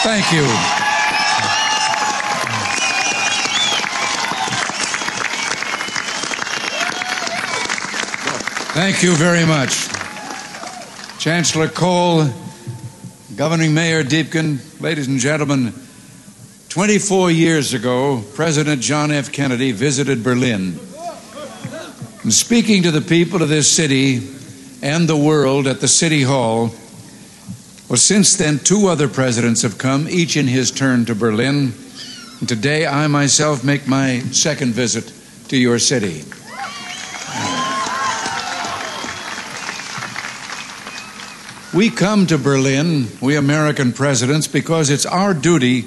Thank you. Thank you very much. Chancellor Kohl, Governing Mayor Diepken, ladies and gentlemen, 24 years ago, President John F. Kennedy visited Berlin. And speaking to the people of this city and the world at the City Hall, well, since then, 2 other presidents have come, each in his turn to Berlin. And today, I myself make my second visit to your city. We come to Berlin, we American presidents, because it's our duty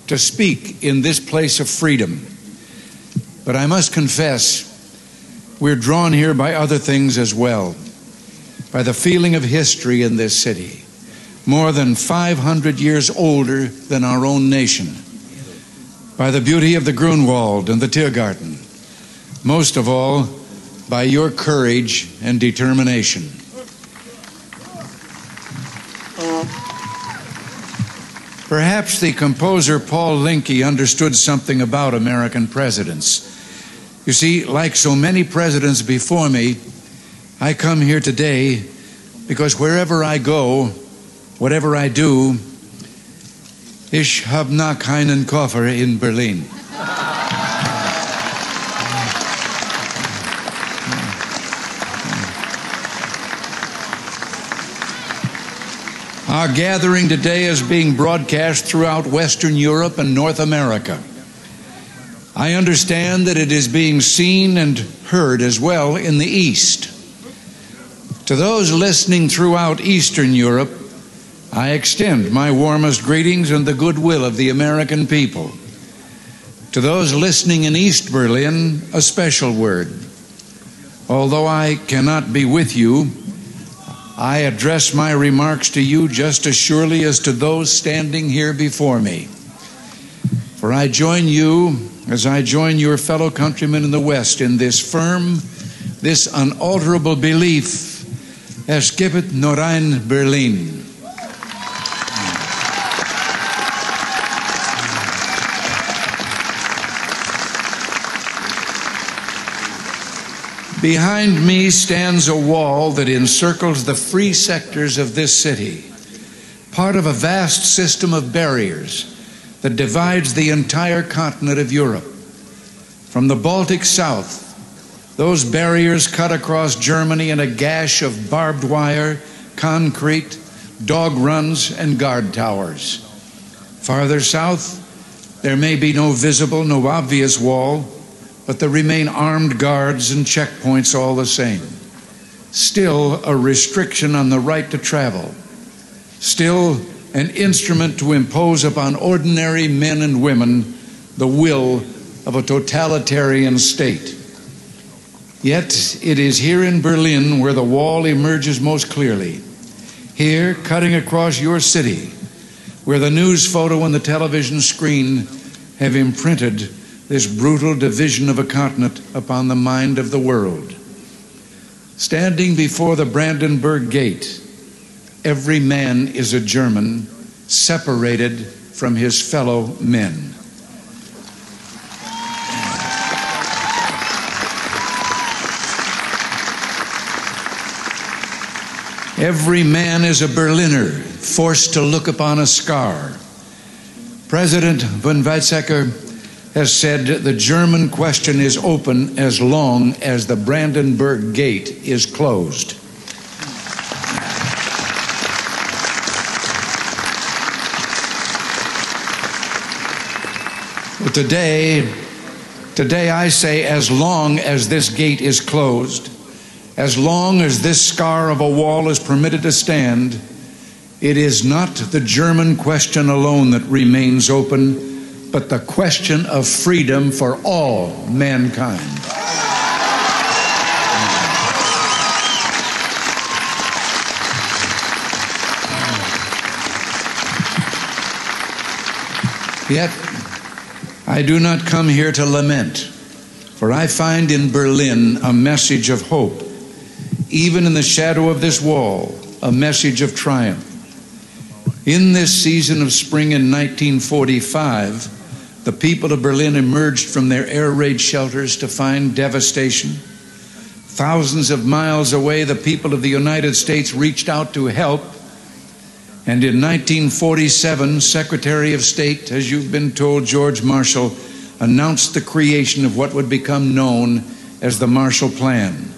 to speak in this place of freedom. But I must confess, we're drawn here by other things as well, by the feeling of history in this city, more than 500 years older than our own nation, by the beauty of the Grunwald and the Tiergarten, most of all, by your courage and determination. Perhaps the composer Paul Linke understood something about American presidents. You see, like so many presidents before me, I come here today because wherever I go, whatever I do, ich hab noch keinen Koffer in Berlin. Our gathering today is being broadcast throughout Western Europe and North America. I understand that it is being seen and heard as well in the East. To those listening throughout Eastern Europe, I extend my warmest greetings and the goodwill of the American people. To those listening in East Berlin, a special word. Although I cannot be with you, I address my remarks to you just as surely as to those standing here before me. For I join you as I join your fellow countrymen in the West in this firm, this unalterable belief, es gibt nur ein Berlin. Behind me stands a wall that encircles the free sectors of this city, part of a vast system of barriers that divides the entire continent of Europe. From the Baltic south, those barriers cut across Germany in a gash of barbed wire, concrete, dog runs, and guard towers. Farther south, there may be no visible, no obvious wall, but there remain armed guards and checkpoints all the same. Still a restriction on the right to travel. Still an instrument to impose upon ordinary men and women the will of a totalitarian state. Yet it is here in Berlin where the wall emerges most clearly. Here, cutting across your city, where the news photo and the television screen have imprinted this brutal division of a continent upon the mind of the world. Standing before the Brandenburg Gate, every man is a German, separated from his fellow men. Every man is a Berliner, forced to look upon a scar. President von Weizsäcker has said the German question is open as long as the Brandenburg Gate is closed. But today I say, as long as this gate is closed, as long as this scar of a wall is permitted to stand, it is not the German question alone that remains open, but the question of freedom for all mankind. Yet, I do not come here to lament, for I find in Berlin a message of hope. Even in the shadow of this wall, a message of triumph. In this season of spring in 1945, the people of Berlin emerged from their air raid shelters to find devastation. Thousands of miles away, the people of the United States reached out to help. And in 1947, Secretary of State, as you've been told, George Marshall, announced the creation of what would become known as the Marshall Plan.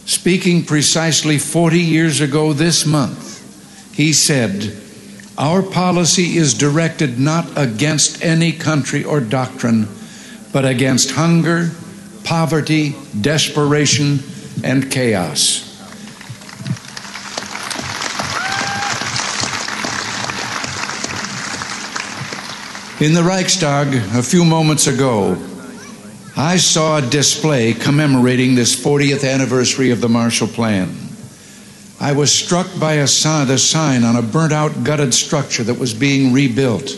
Speaking precisely 40 years ago this month, he said, "Our policy is directed not against any country or doctrine, but against hunger, poverty, desperation, and chaos." In the Reichstag a few moments ago, I saw a display commemorating this 40th anniversary of the Marshall Plan. I was struck by the sign on a burnt-out, gutted structure that was being rebuilt.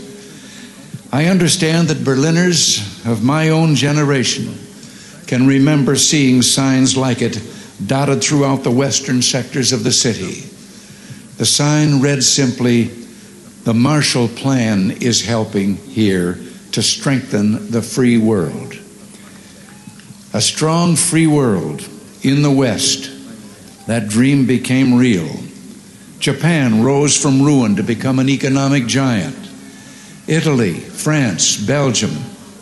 I understand that Berliners of my own generation can remember seeing signs like it dotted throughout the western sectors of the city. The sign read simply, "The Marshall Plan is helping here to strengthen the free world." A strong free world in the West. That dream became real. Japan rose from ruin to become an economic giant. Italy, France, Belgium,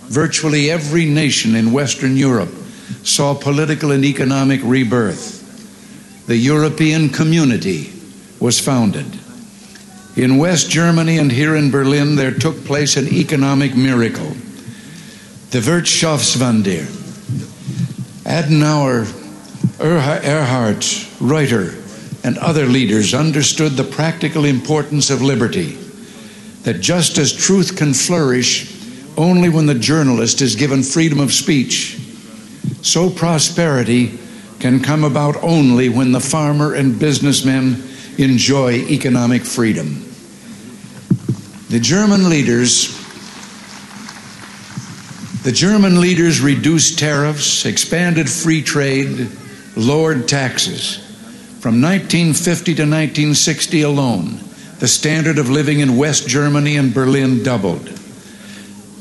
virtually every nation in Western Europe saw political and economic rebirth. The European Community was founded. In West Germany and here in Berlin, there took place an economic miracle. The Wirtschaftswunder. Adenauer, Erhard, Reuter, and other leaders understood the practical importance of liberty, that just as truth can flourish only when the journalist is given freedom of speech, so prosperity can come about only when the farmer and businessman enjoy economic freedom. The German leaders reduced tariffs, expanded free trade, lowered taxes. From 1950 to 1960 alone, the standard of living in West Germany and Berlin doubled.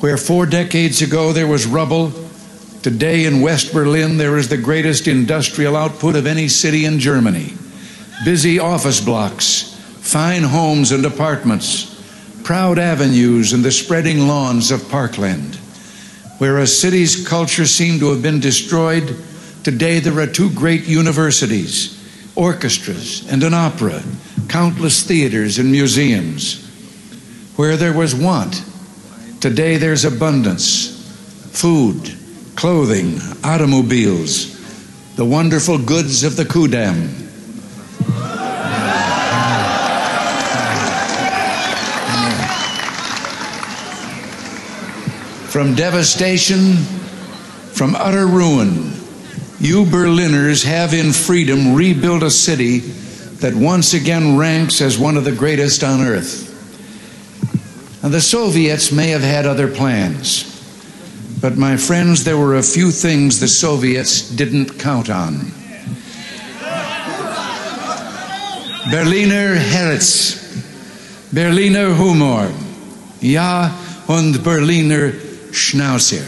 Where 4 decades ago there was rubble, today in West Berlin there is the greatest industrial output of any city in Germany. Busy office blocks, fine homes and apartments, proud avenues and the spreading lawns of parkland. Where a city's culture seemed to have been destroyed, today there are 2 great universities, orchestras and an opera, countless theaters and museums. Where there was want, today there's abundance. Food, clothing, automobiles, the wonderful goods of the Kudamm. From devastation, from utter ruin, you Berliners have in freedom rebuilt a city that once again ranks as one of the greatest on earth. Now, the Soviets may have had other plans, but my friends, there were a few things the Soviets didn't count on. Berliner Herz, Berliner Humor, ja, und Berliner Schnauzer.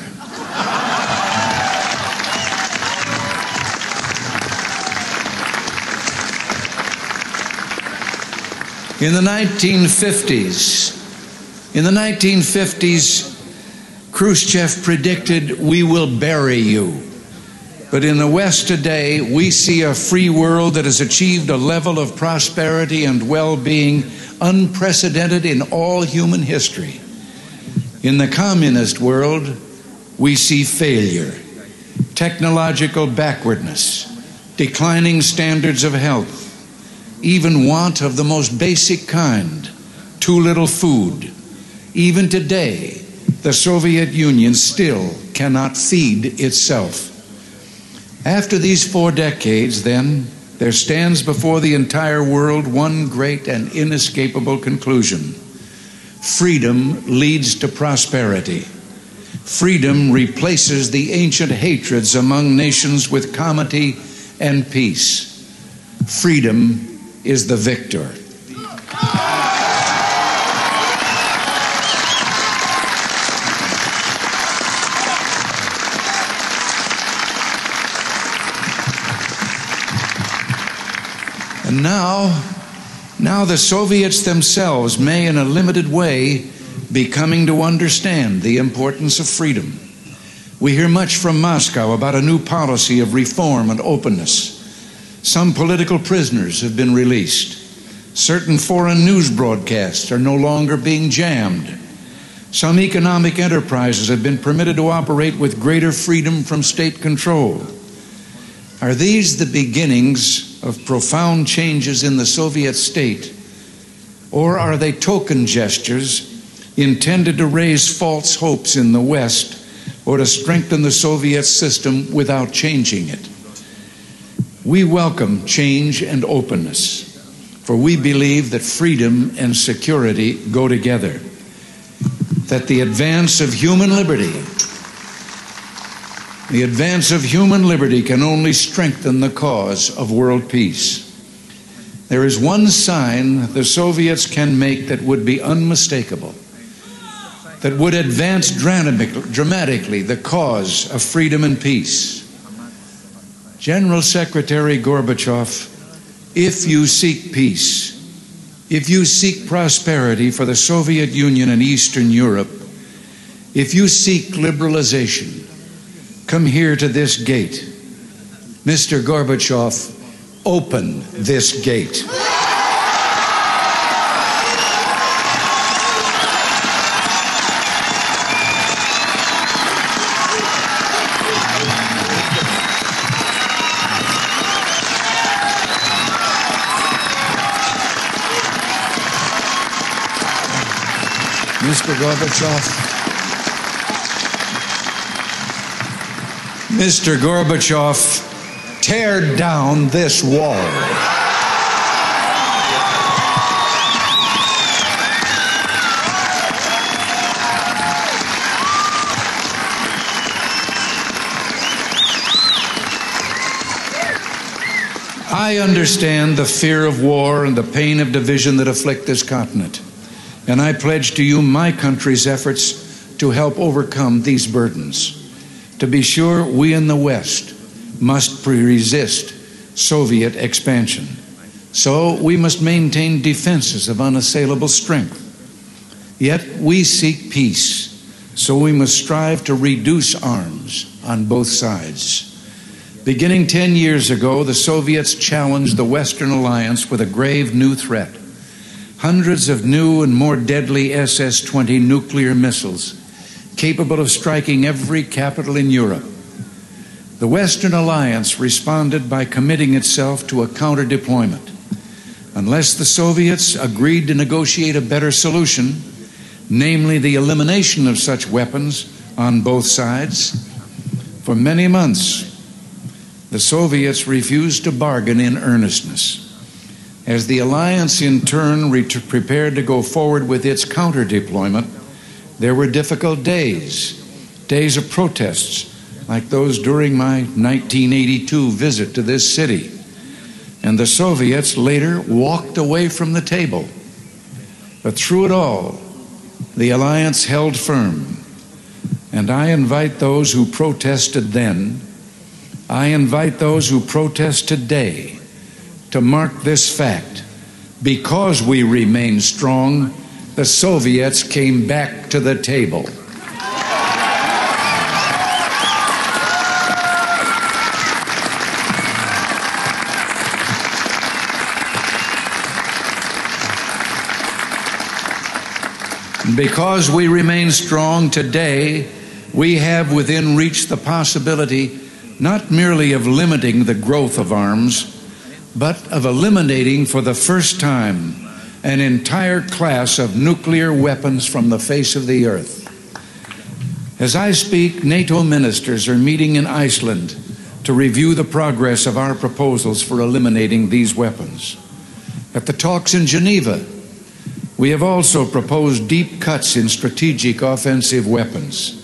In the 1950s, Khrushchev predicted, "We will bury you." But in the West today, we see a free world that has achieved a level of prosperity and well-being unprecedented in all human history. In the communist world, we see failure, technological backwardness, declining standards of health, even want of the most basic kind, too little food. Even today, the Soviet Union still cannot feed itself. After these 4 decades, then, there stands before the entire world one great and inescapable conclusion. Freedom leads to prosperity. Freedom replaces the ancient hatreds among nations with comity and peace. Freedom is the victor. And now the Soviets themselves may, in a limited way, be coming to understand the importance of freedom. We hear much from Moscow about a new policy of reform and openness. Some political prisoners have been released. Certain foreign news broadcasts are no longer being jammed. Some economic enterprises have been permitted to operate with greater freedom from state control. Are these the beginnings of profound changes in the Soviet state, or are they token gestures intended to raise false hopes in the West or to strengthen the Soviet system without changing it? We welcome change and openness, for we believe that freedom and security go together, that the advance of human liberty can only strengthen the cause of world peace. There is one sign the Soviets can make that would be unmistakable, that would advance dramatically the cause of freedom and peace. General Secretary Gorbachev, if you seek peace, if you seek prosperity for the Soviet Union and Eastern Europe, if you seek liberalization, come here to this gate. Mr. Gorbachev, open this gate. Mr. Gorbachev, tear down this wall. I understand the fear of war and the pain of division that afflict this continent, and I pledge to you my country's efforts to help overcome these burdens. To be sure, we in the West must resist Soviet expansion. So we must maintain defenses of unassailable strength. Yet we seek peace, so we must strive to reduce arms on both sides. Beginning 10 years ago, the Soviets challenged the Western alliance with a grave new threat. Hundreds of new and more deadly SS-20 nuclear missiles, capable of striking every capital in Europe. The Western alliance responded by committing itself to a counter-deployment. Unless the Soviets agreed to negotiate a better solution, namely the elimination of such weapons on both sides, for many months, the Soviets refused to bargain in earnestness. As the alliance in turn prepared to go forward with its counter-deployment, there were difficult days of protests like those during my 1982 visit to this city. And the Soviets later walked away from the table. But through it all, the alliance held firm. And I invite those who protested then, I invite those who protest today to mark this fact. Because we remain strong, the Soviets came back to the table. Because we remain strong today, we have within reach the possibility not merely of limiting the growth of arms, but of eliminating for the first time an entire class of nuclear weapons from the face of the earth. As I speak, NATO ministers are meeting in Iceland to review the progress of our proposals for eliminating these weapons. At the talks in Geneva, we have also proposed deep cuts in strategic offensive weapons.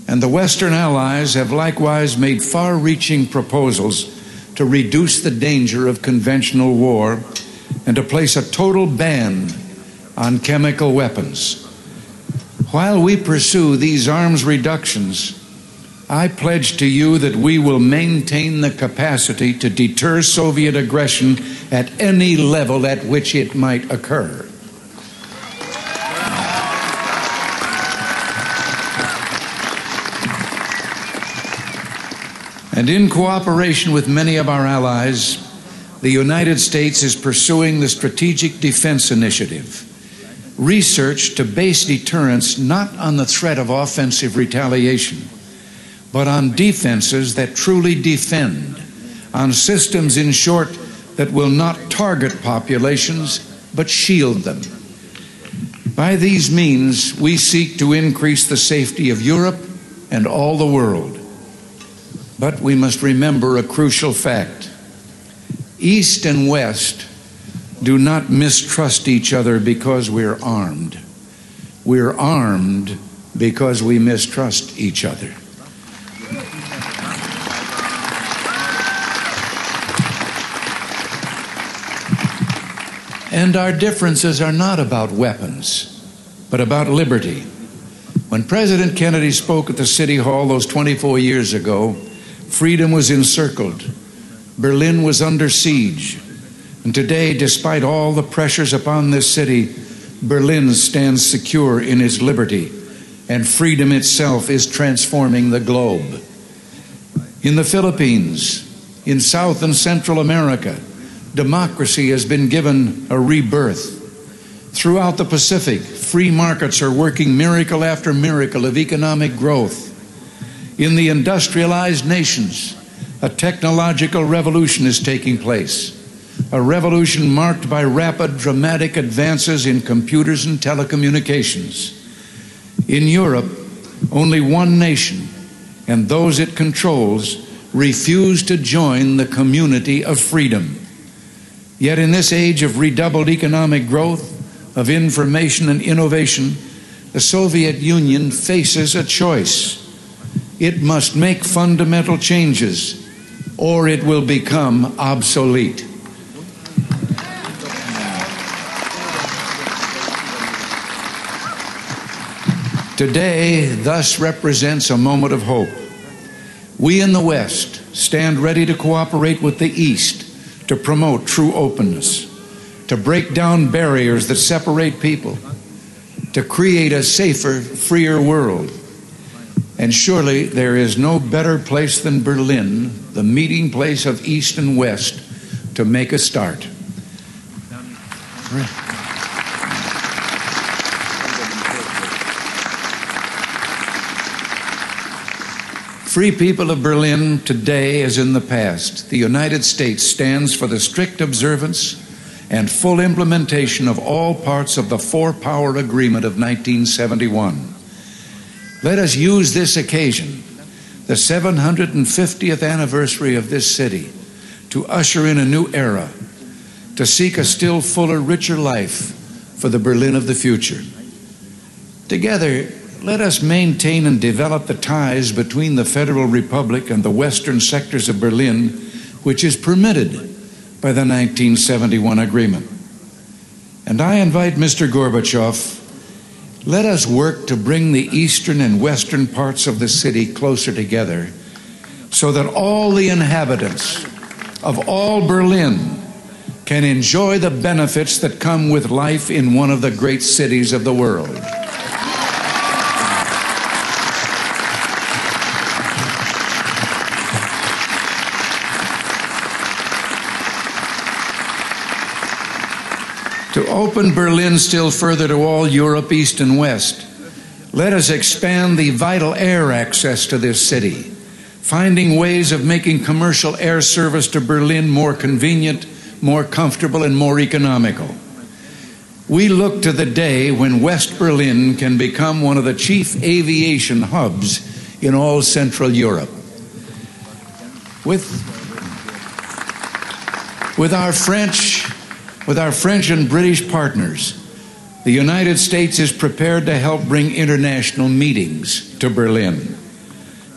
And the Western allies have likewise made far-reaching proposals to reduce the danger of conventional war and to place a total ban on chemical weapons. While we pursue these arms reductions, I pledge to you that we will maintain the capacity to deter Soviet aggression at any level at which it might occur. And in cooperation with many of our allies, the United States is pursuing the Strategic Defense Initiative, research to base deterrence not on the threat of offensive retaliation, but on defenses that truly defend, on systems, in short, that will not target populations, but shield them. By these means, we seek to increase the safety of Europe and all the world. But we must remember a crucial fact. East and West do not mistrust each other because we're armed. We're armed because we mistrust each other. And our differences are not about weapons, but about liberty. When President Kennedy spoke at the City Hall those 24 years ago, freedom was encircled. Berlin was under siege. And today, despite all the pressures upon this city, Berlin stands secure in its liberty, and freedom itself is transforming the globe. In the Philippines, in South and Central America, democracy has been given a rebirth. Throughout the Pacific, free markets are working miracle after miracle of economic growth. In the industrialized nations, a technological revolution is taking place, a revolution marked by rapid, dramatic advances in computers and telecommunications. In Europe, only one nation, and those it controls, refuse to join the community of freedom. Yet in this age of redoubled economic growth, of information and innovation, the Soviet Union faces a choice. It must make fundamental changes, or it will become obsolete. Today, thus, represents a moment of hope. We in the West stand ready to cooperate with the East to promote true openness, to break down barriers that separate people, to create a safer, freer world. And surely there is no better place than Berlin, the meeting place of East and West, to make a start. Free people of Berlin, today as in the past, the United States stands for the strict observance and full implementation of all parts of the Four-Power Agreement of 1971. Let us use this occasion, the 750th anniversary of this city, to usher in a new era, to seek a still fuller, richer life for the Berlin of the future. Together, let us maintain and develop the ties between the Federal Republic and the western sectors of Berlin, which is permitted by the 1971 agreement. And I invite Mr. Gorbachev, let us work to bring the eastern and western parts of the city closer together so that all the inhabitants of all Berlin can enjoy the benefits that come with life in one of the great cities of the world. To open Berlin still further to all Europe, East and West, let us expand the vital air access to this city, finding ways of making commercial air service to Berlin more convenient, more comfortable, and more economical. We look to the day when West Berlin can become one of the chief aviation hubs in all Central Europe. With our French and British partners, the United States is prepared to help bring international meetings to Berlin.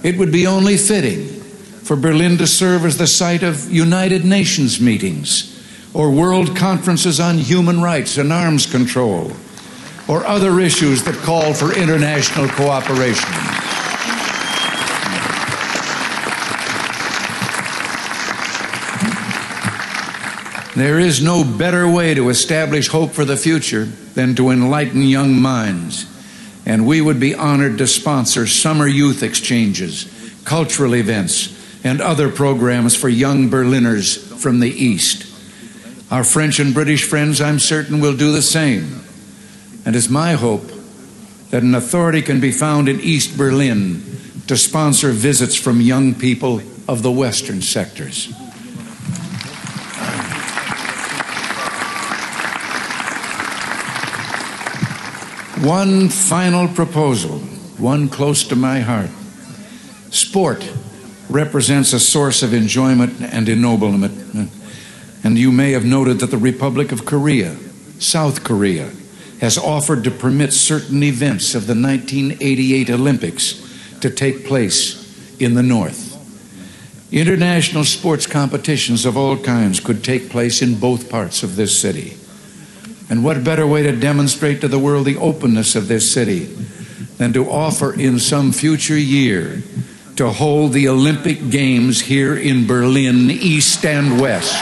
It would be only fitting for Berlin to serve as the site of United Nations meetings, or world conferences on human rights and arms control, or other issues that call for international cooperation. There is no better way to establish hope for the future than to enlighten young minds. And we would be honored to sponsor summer youth exchanges, cultural events, and other programs for young Berliners from the East. Our French and British friends, I'm certain, will do the same. And it's my hope that an authority can be found in East Berlin to sponsor visits from young people of the Western sectors. One final proposal, one close to my heart. Sport represents a source of enjoyment and ennoblement. And you may have noted that the Republic of Korea, South Korea, has offered to permit certain events of the 1988 Olympics to take place in the North. International sports competitions of all kinds could take place in both parts of this city. And what better way to demonstrate to the world the openness of this city than to offer in some future year to hold the Olympic Games here in Berlin, East and West.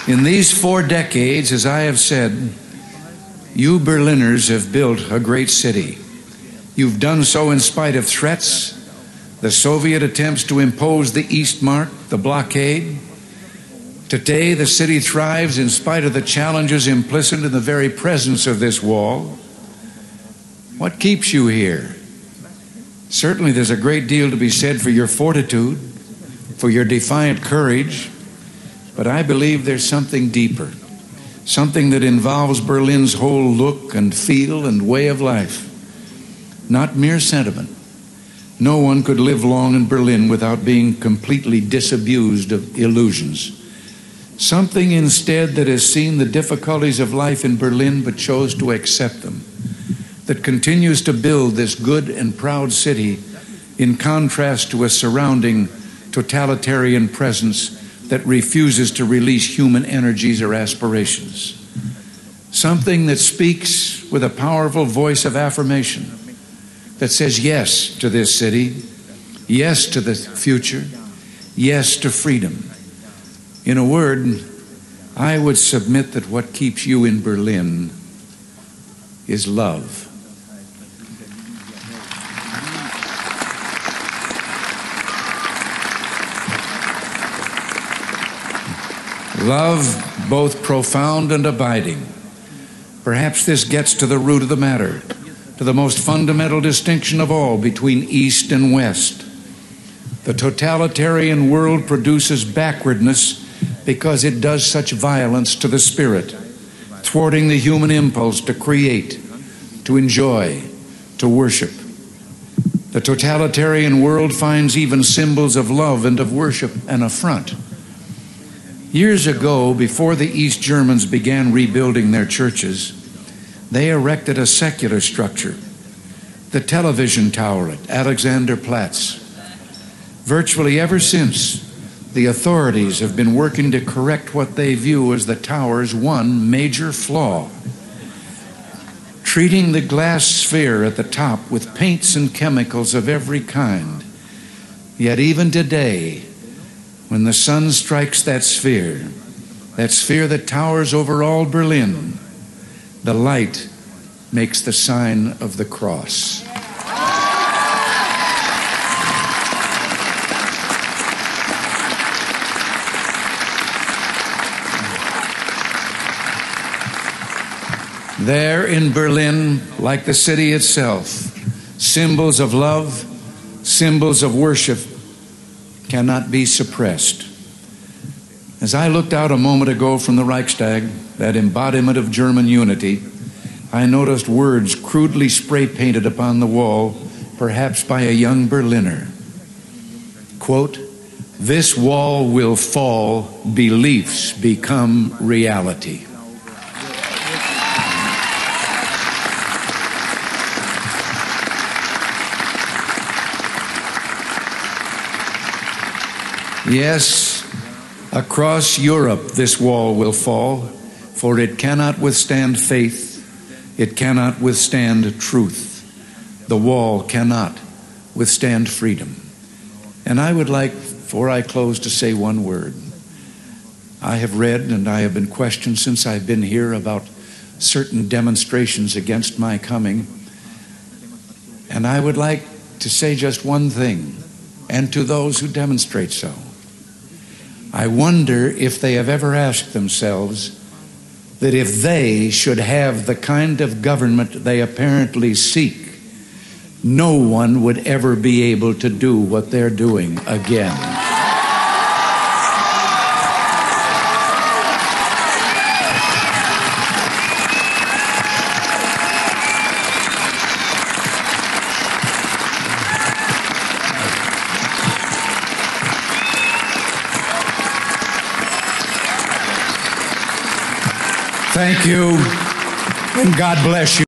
In these 4 decades, as I have said, you Berliners have built a great city. You've done so in spite of threats, the Soviet attempts to impose the Eastmark, the blockade. Today, the city thrives in spite of the challenges implicit in the very presence of this wall. What keeps you here? Certainly, there's a great deal to be said for your fortitude, for your defiant courage, but I believe there's something deeper. Something that involves Berlin's whole look and feel and way of life. Not mere sentiment. No one could live long in Berlin without being completely disabused of illusions. Something instead that has seen the difficulties of life in Berlin but chose to accept them. That continues to build this good and proud city in contrast to a surrounding totalitarian presence that refuses to release human energies or aspirations. Something that speaks with a powerful voice of affirmation that says yes to this city, yes to the future, yes to freedom. In a word, I would submit that what keeps you in Berlin is love. Love, both profound and abiding. Perhaps this gets to the root of the matter, to the most fundamental distinction of all between East and West. The totalitarian world produces backwardness because it does such violence to the spirit, thwarting the human impulse to create, to enjoy, to worship. The totalitarian world finds even symbols of love and of worship an affront. Years ago, before the East Germans began rebuilding their churches, they erected a secular structure, the television tower at Alexanderplatz. Virtually ever since, the authorities have been working to correct what they view as the tower's one major flaw, treating the glass sphere at the top with paints and chemicals of every kind. Yet even today, when the sun strikes that sphere that towers over all Berlin, the light makes the sign of the cross. There in Berlin, like the city itself, symbols of love, symbols of worship cannot be suppressed. As I looked out a moment ago from the Reichstag, that embodiment of German unity, I noticed words crudely spray-painted upon the wall, perhaps by a young Berliner. Quote, "This wall will fall, beliefs become reality." Yes, across Europe this wall will fall, for it cannot withstand faith, it cannot withstand truth. The wall cannot withstand freedom. And I would like, before I close, to say one word. I have read and I have been questioned since I've been here about certain demonstrations against my coming. And I would like to say just one thing, and to those who demonstrate so. I wonder if they have ever asked themselves that if they should have the kind of government they apparently seek, no one would ever be able to do what they're doing again. Thank you, and God bless you.